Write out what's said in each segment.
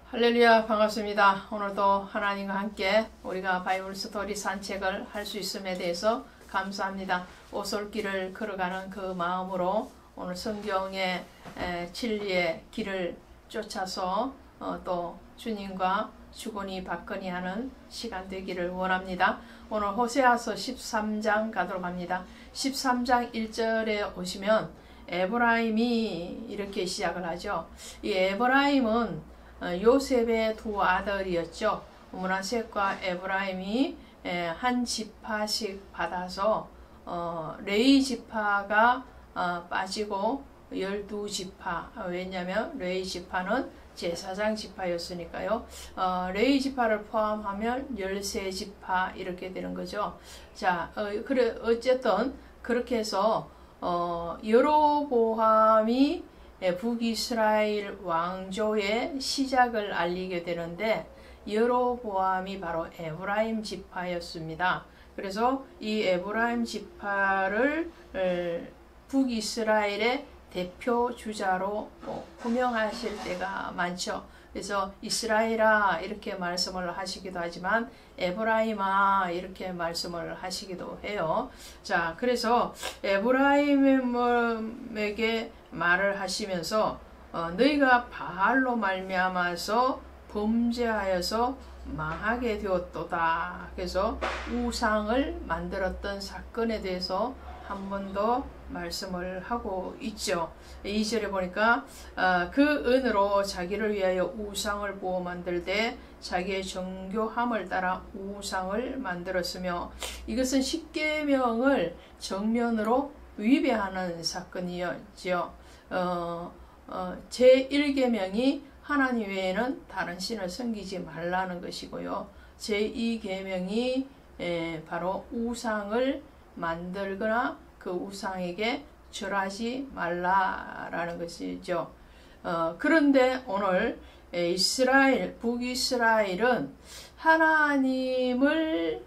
할렐루야, 반갑습니다. 오늘도 하나님과 함께 우리가 바이블 스토리 산책을 할 수 있음에 대해서 감사합니다. 오솔길을 걸어가는 그 마음으로 오늘 성경의 진리의 길을 쫓아서 또 주님과 주거니 받거니 하는 시간 되기를 원합니다. 오늘 호세아서 13장 가도록 합니다. 13장 1절에 오시면 에브라임이 이렇게 시작을 하죠. 이 에브라임은 요셉의 두 아들이었죠. 므낫세과 에브라임이 한 지파씩 받아서 레위 지파가 빠지고 12지파, 왜냐하면 레위 지파는 제사장 지파였으니까요. 레위 지파를 포함하면 13지파 이렇게 되는 거죠. 자, 그래 어쨌든 그렇게 해서 여로보암이 북이스라엘 왕조의 시작을 알리게 되는데, 여로보암이 바로 에브라임 지파였습니다. 그래서 이 에브라임 지파를 북이스라엘의 대표 주자로 호명하실 때가 많죠. 그래서 이스라엘아 이렇게 말씀을 하시기도 하지만 에브라임아 이렇게 말씀을 하시기도 해요. 자, 그래서 에브라임에게 말을 하시면서 너희가 바알로 말미암아서 범죄하여서 망하게 되었도다. 그래서 우상을 만들었던 사건에 대해서 한 번 더 말씀을 하고 있죠. 2절에 보니까 그 은으로 자기를 위하여 우상을 부어 만들되 자기의 정교함을 따라 우상을 만들었으며, 이것은 십계명을 정면으로 위배하는 사건이었지요. 제1계명이 하나님 외에는 다른 신을 섬기지 말라는 것이고요. 제2계명이 바로 우상을 만들거나 그 우상에게 절하지 말라라는 것이죠. 그런데 오늘 북이스라엘은 하나님을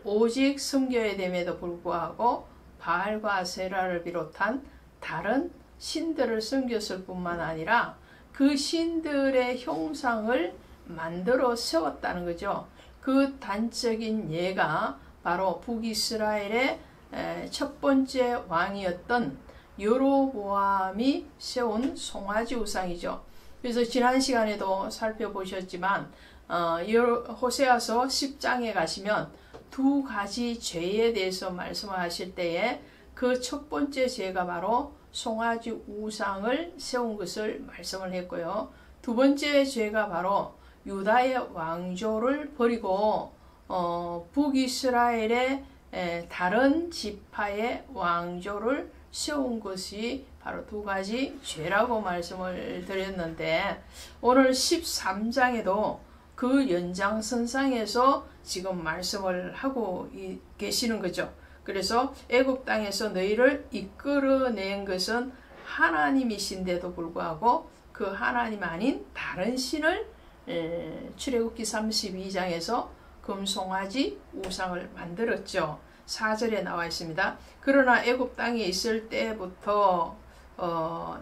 오직 섬겨야 됨에도 불구하고 바알과 아세라를 비롯한 다른 신들을 섬겼을 뿐만 아니라 그 신들의 형상을 만들어 세웠다는 거죠. 그 단적인 예가 바로 북이스라엘의 첫 번째 왕이었던 여로보암이 세운 송아지 우상이죠. 그래서 지난 시간에도 살펴보셨지만 호세아서 10장에 가시면 두 가지 죄에 대해서 말씀하실 때에 그 첫 번째 죄가 바로 송아지 우상을 세운 것을 말씀을 했고요. 두 번째 죄가 바로 유다의 왕조를 버리고 북이스라엘의 다른 지파의 왕조를 세운 것이 바로 두 가지 죄라고 말씀을 드렸는데, 오늘 13장에도 그 연장선상에서 지금 말씀을 하고 계시는 거죠. 그래서 애굽 땅에서 너희를 이끌어낸 것은 하나님이신데도 불구하고 그 하나님 아닌 다른 신을 출애굽기 32장에서 금송아지 우상을 만들었죠. 4절에 나와 있습니다. 그러나 애굽 땅에 있을 때부터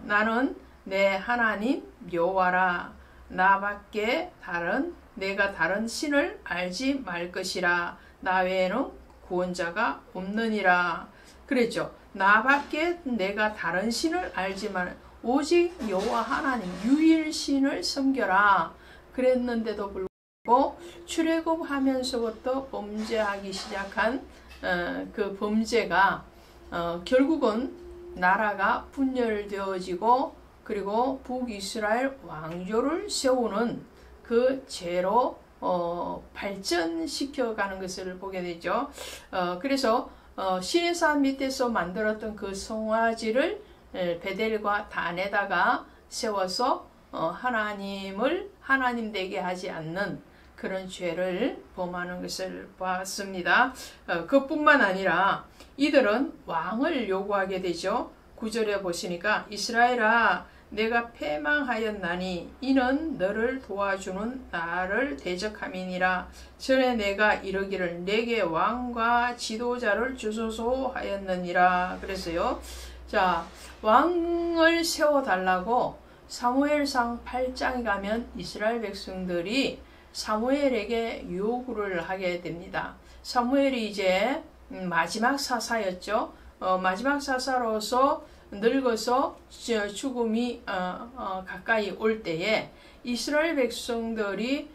나는 내 하나님 여호와라, 나밖에 내가 다른 신을 알지 말 것이라, 나 외에는 구원자가 없느니라 그랬죠. 나밖에 내가 다른 신을 알지만 오직 여호와 하나님 유일신을 섬겨라 그랬는데도 불구하고 출애굽하면서부터 범죄하기 시작한 그 범죄가 결국은 나라가 분열되어지고 그리고 북이스라엘 왕조를 세우는 그 죄로 발전시켜가는 것을 보게 되죠. 그래서 시내산 밑에서 만들었던 그 송아지를 베델과 단에다가 세워서 하나님을 하나님 되게 하지 않는 그런 죄를 범하는 것을 봤습니다. 그뿐만 아니라 이들은 왕을 요구하게 되죠. 9절에 보시니까 이스라엘아 내가 패망하였나니 이는 너를 도와주는 나를 대적함이니라. 전에 내가 이르기를 내게 왕과 지도자를 주소서 하였느니라. 그래서요, 자, 왕을 세워달라고 사무엘상 8장에 가면 이스라엘 백성들이 사무엘에게 요구를 하게 됩니다. 사무엘이 이제 마지막 사사였죠. 마지막 사사로서 늙어서 죽음이 가까이 올 때에 이스라엘 백성들이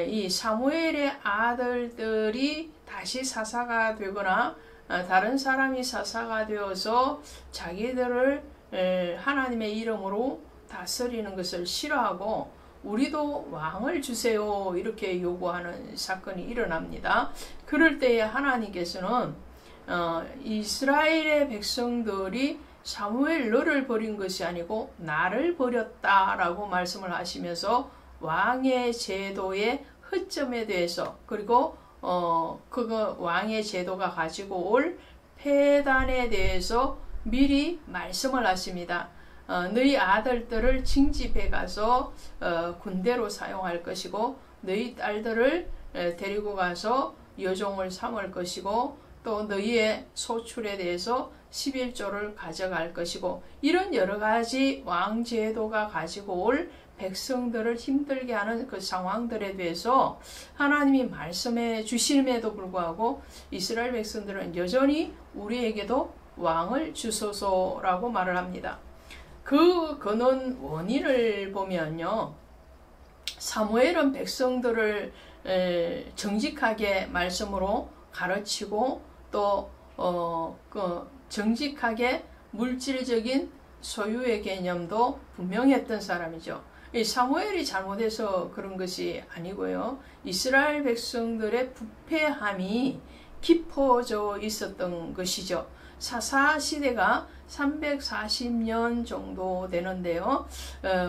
이 사무엘의 아들들이 다시 사사가 되거나 다른 사람이 사사가 되어서 자기들을 하나님의 이름으로 다스리는 것을 싫어하고 우리도 왕을 주세요 이렇게 요구하는 사건이 일어납니다. 그럴 때에 하나님께서는 이스라엘의 백성들이 사무엘 너를 버린 것이 아니고 나를 버렸다라고 말씀을 하시면서 왕의 제도의 허점에 대해서 그리고 그거 왕의 제도가 가지고 올 폐단에 대해서 미리 말씀을 하십니다. 너희 아들들을 징집해 가서 군대로 사용할 것이고 너희 딸들을 데리고 가서 여종을 삼을 것이고 또 너희의 소출에 대해서 11조를 가져갈 것이고 이런 여러 가지 왕제도가 가지고 올 백성들을 힘들게 하는 그 상황들에 대해서 하나님이 말씀해 주심에도 불구하고 이스라엘 백성들은 여전히 우리에게도 왕을 주소서라고 말을 합니다. 그 근원 원인을 보면요. 사무엘은 백성들을 정직하게 말씀으로 가르치고 또 정직하게 물질적인 소유의 개념도 분명했던 사람이죠. 사무엘이 잘못해서 그런 것이 아니고요. 이스라엘 백성들의 부패함이 깊어져 있었던 것이죠. 사사 시대가 340년 정도 되는데요.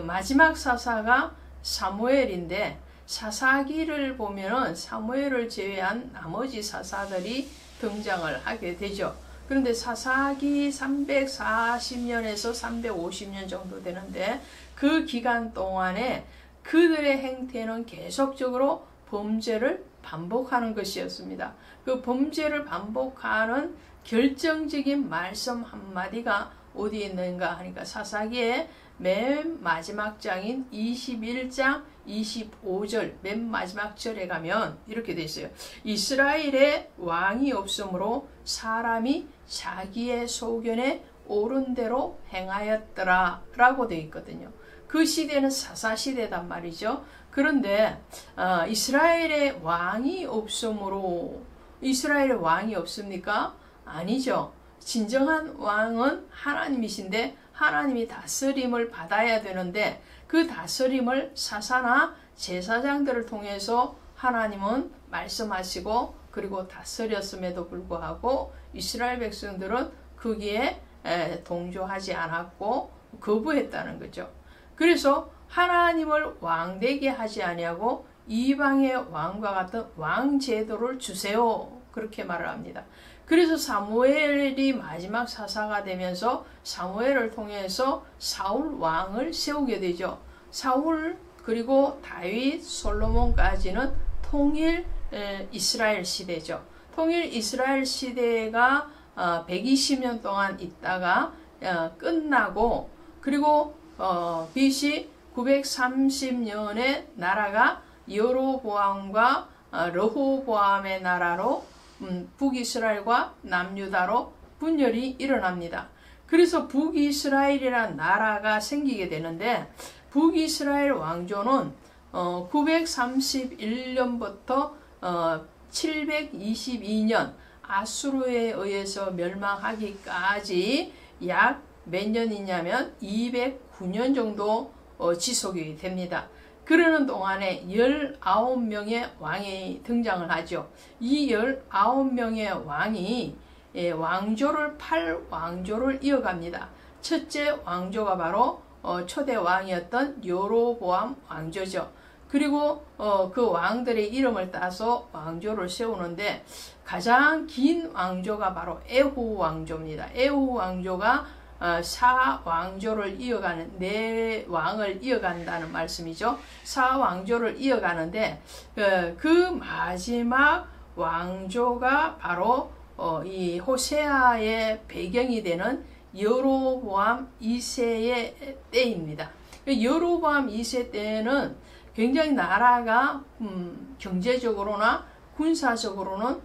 마지막 사사가 사무엘인데 사사기를 보면은 사무엘을 제외한 나머지 사사들이 등장을 하게 되죠. 그런데 사사기 340년에서 350년 정도 되는데 그 기간 동안에 그들의 행태는 계속적으로 범죄를 반복하는 것이었습니다. 그 범죄를 반복하는 결정적인 말씀 한마디가 어디에 있는가 하니까 사사기의 맨 마지막 장인 21장 25절 맨 마지막 절에 가면 이렇게 되어 있어요. 이스라엘에 왕이 없으므로 사람이 자기의 소견에 옳은 대로 행하였더라 라고 되어 있거든요. 그 시대는 사사시대단 말이죠. 그런데 이스라엘에 왕이 없으므로 이스라엘에 왕이 없습니까? 아니죠. 진정한 왕은 하나님이신데 하나님이 다스림을 받아야 되는데 그 다스림을 사사나 제사장들을 통해서 하나님은 말씀하시고 그리고 다스렸음에도 불구하고 이스라엘 백성들은 거기에 동조하지 않았고 거부했다는 거죠. 그래서 하나님을 왕되게 하지 아니하고 이방의 왕과 같은 왕제도를 주세요. 그렇게 말을 합니다. 그래서 사무엘이 마지막 사사가 되면서 사무엘을 통해서 사울 왕을 세우게 되죠. 사울 그리고 다윗 솔로몬까지는 통일 이스라엘 시대죠. 통일 이스라엘 시대가 120년 동안 있다가 끝나고 그리고 BC 930년에 나라가 여로보암과 르호보암의 나라로 북이스라엘과 남유다로 분열이 일어납니다. 그래서 북이스라엘이라는 나라가 생기게 되는데 북이스라엘 왕조는 931년부터 722년 아수르에 의해서 멸망하기까지 약 몇 년이냐면 209년 정도 지속이 됩니다. 그러는 동안에 19명의 왕이 등장을 하죠. 이 19명의 왕이 왕조를 8왕조를 이어갑니다. 첫째 왕조가 바로 초대 왕이었던 여로보암 왕조죠. 그리고 그 왕들의 이름을 따서 왕조를 세우는데 가장 긴 왕조가 바로 에후 왕조입니다. 에후 왕조가 사왕조를 이어가는 네 왕을 이어간다는 말씀이죠. 사왕조를 이어가는데 그 마지막 왕조가 바로 이 호세아의 배경이 되는 여로보암 2세의 때입니다. 여로보암 2세 때는 굉장히 나라가 경제적으로나 군사적으로는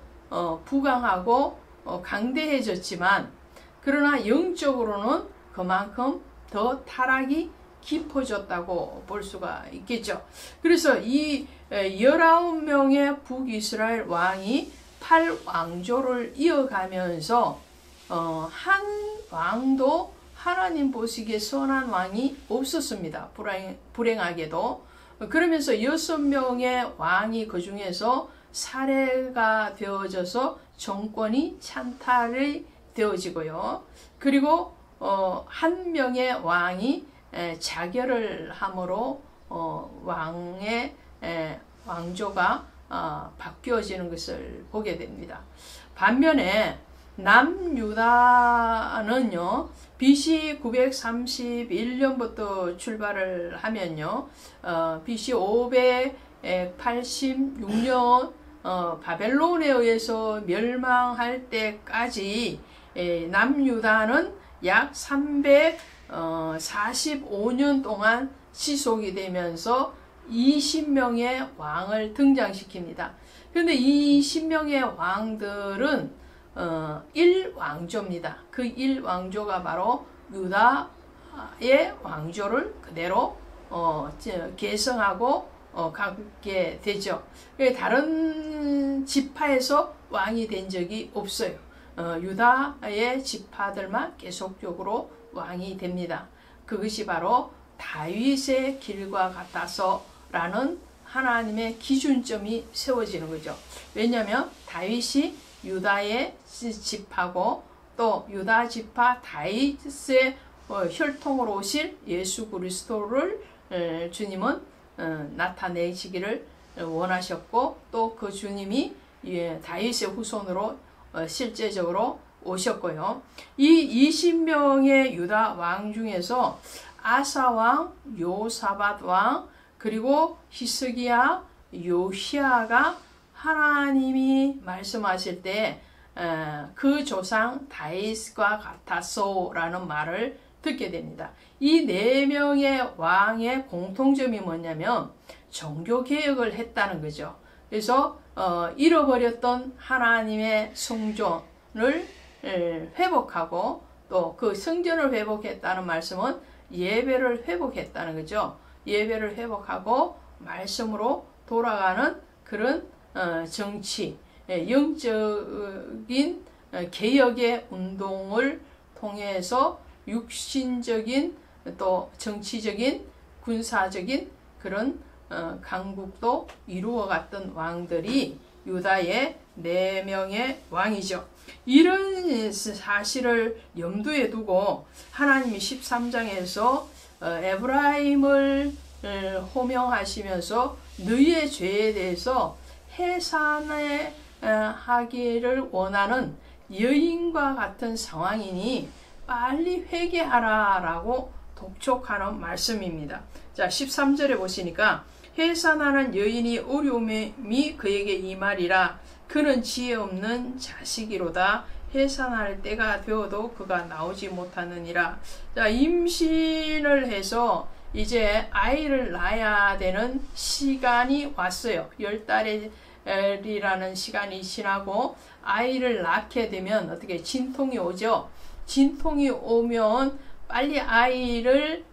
부강하고 강대해졌지만, 그러나 영적으로는 그만큼 더 타락이 깊어졌다고 볼 수가 있겠죠. 그래서 이 19명의 북이스라엘 왕이 8왕조를 이어가면서 한 왕도 하나님 보시기에 선한 왕이 없었습니다. 불행하게도. 그러면서 6명의 왕이 그 중에서 살해가 되어져서 정권이 찬탈이 되어지고요. 그리고 한 명의 왕이 자결을 함으로 왕의 왕조가 바뀌어지는 것을 보게 됩니다. 반면에 남유다는요, BC 931년부터 출발을 하면요, BC 586년 바벨론에 의해서 멸망할 때까지 남유다는 약 345년 동안 지속이 되면서 20명의 왕을 등장시킵니다. 그런데 이 20명의 왕들은 1왕조입니다. 그 1왕조가 바로 유다의 왕조를 그대로 계승하고 갖게 되죠. 다른 지파에서 왕이 된 적이 없어요. 유다의 지파들만 계속적으로 왕이 됩니다. 그것이 바로 다윗의 길과 같아서 라는 하나님의 기준점이 세워지는 거죠. 왜냐하면 다윗이 유다의 지파고, 또 유다 지파 다윗의 혈통으로 오실 예수 그리스도를 주님은 나타내시기를 원하셨고, 또 그 주님이 다윗의 후손으로 실제적으로 오셨고요. 이 20명의 유다 왕 중에서 아사 왕, 요사밧 왕, 그리고 히스기야, 요시야가 하나님이 말씀하실 때 그 조상 다윗과 같았소라는 말을 듣게 됩니다. 이 4명의 왕의 공통점이 뭐냐면 종교개혁을 했다는 거죠. 그래서 잃어버렸던 하나님의 성전을 회복하고, 또 그 성전을 회복했다는 말씀은 예배를 회복했다는 거죠. 예배를 회복하고 말씀으로 돌아가는 그런 정치, 영적인 개혁의 운동을 통해서 육신적인 또 정치적인 군사적인 그런 강국도 이루어갔던 왕들이 유다의 4명의 왕이죠. 이런 사실을 염두에 두고 하나님이 13장에서 에브라임을 호명하시면서 너희의 죄에 대해서 해산하기를 원하는 여인과 같은 상황이니 빨리 회개하라 라고 독촉하는 말씀입니다. 자, 13절에 보시니까 해산하는 여인이 어려움이 그에게 임하리라. 그는 지혜 없는 자식이로다. 해산할 때가 되어도 그가 나오지 못하느니라. 자, 임신을 해서 이제 아이를 낳아야 되는 시간이 왔어요. 10달이라는 시간이 지나고 아이를 낳게 되면 어떻게 진통이 오죠. 진통이 오면 빨리 아이를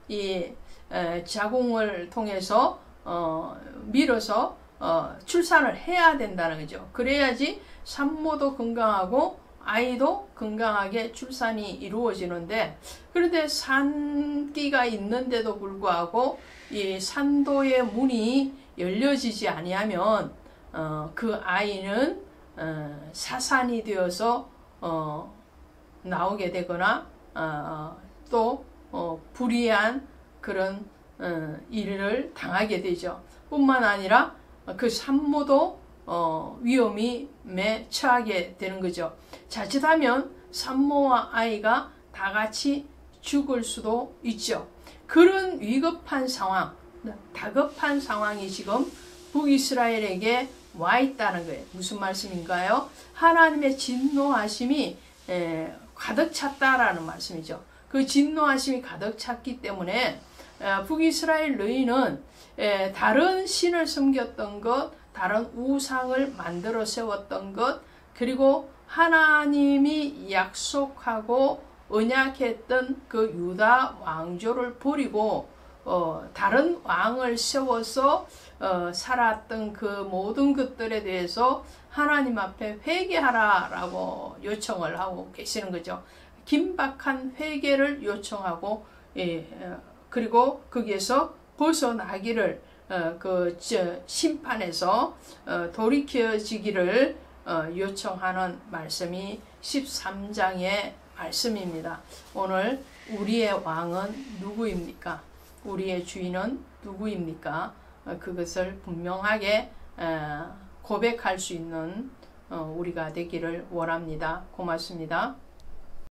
자궁을 통해서 밀어서 출산을 해야 된다는 거죠. 그래야지 산모도 건강하고 아이도 건강하게 출산이 이루어지는데, 그런데 산기가 있는데도 불구하고 이 산도의 문이 열려지지 아니하면 그 아이는 사산이 되어서 나오게 되거나 또 불의한 그런 일을 당하게 되죠. 뿐만 아니라 그 산모도 위험에 처하게 되는 거죠. 자칫하면 산모와 아이가 다 같이 죽을 수도 있죠. 그런 위급한 상황, 다급한 상황이 지금 북이스라엘에게 와 있다는 거예요. 무슨 말씀인가요? 하나님의 진노하심이 가득 찼다라는 말씀이죠. 그 진노하심이 가득 찼기 때문에 북이스라엘 너희는 다른 신을 섬겼던 것, 다른 우상을 만들어 세웠던 것, 그리고 하나님이 약속하고 언약했던 그 유다 왕조를 버리고 다른 왕을 세워서 살았던 그 모든 것들에 대해서 하나님 앞에 회개하라라고 요청을 하고 계시는 거죠. 긴박한 회개를 요청하고 그리고 거기에서 벗어나기를 심판에서 돌이켜지기를 요청하는 말씀이 13장의 말씀입니다. 오늘 우리의 왕은 누구입니까? 우리의 주인은 누구입니까? 그것을 분명하게 고백할 수 있는 우리가 되기를 원합니다. 고맙습니다.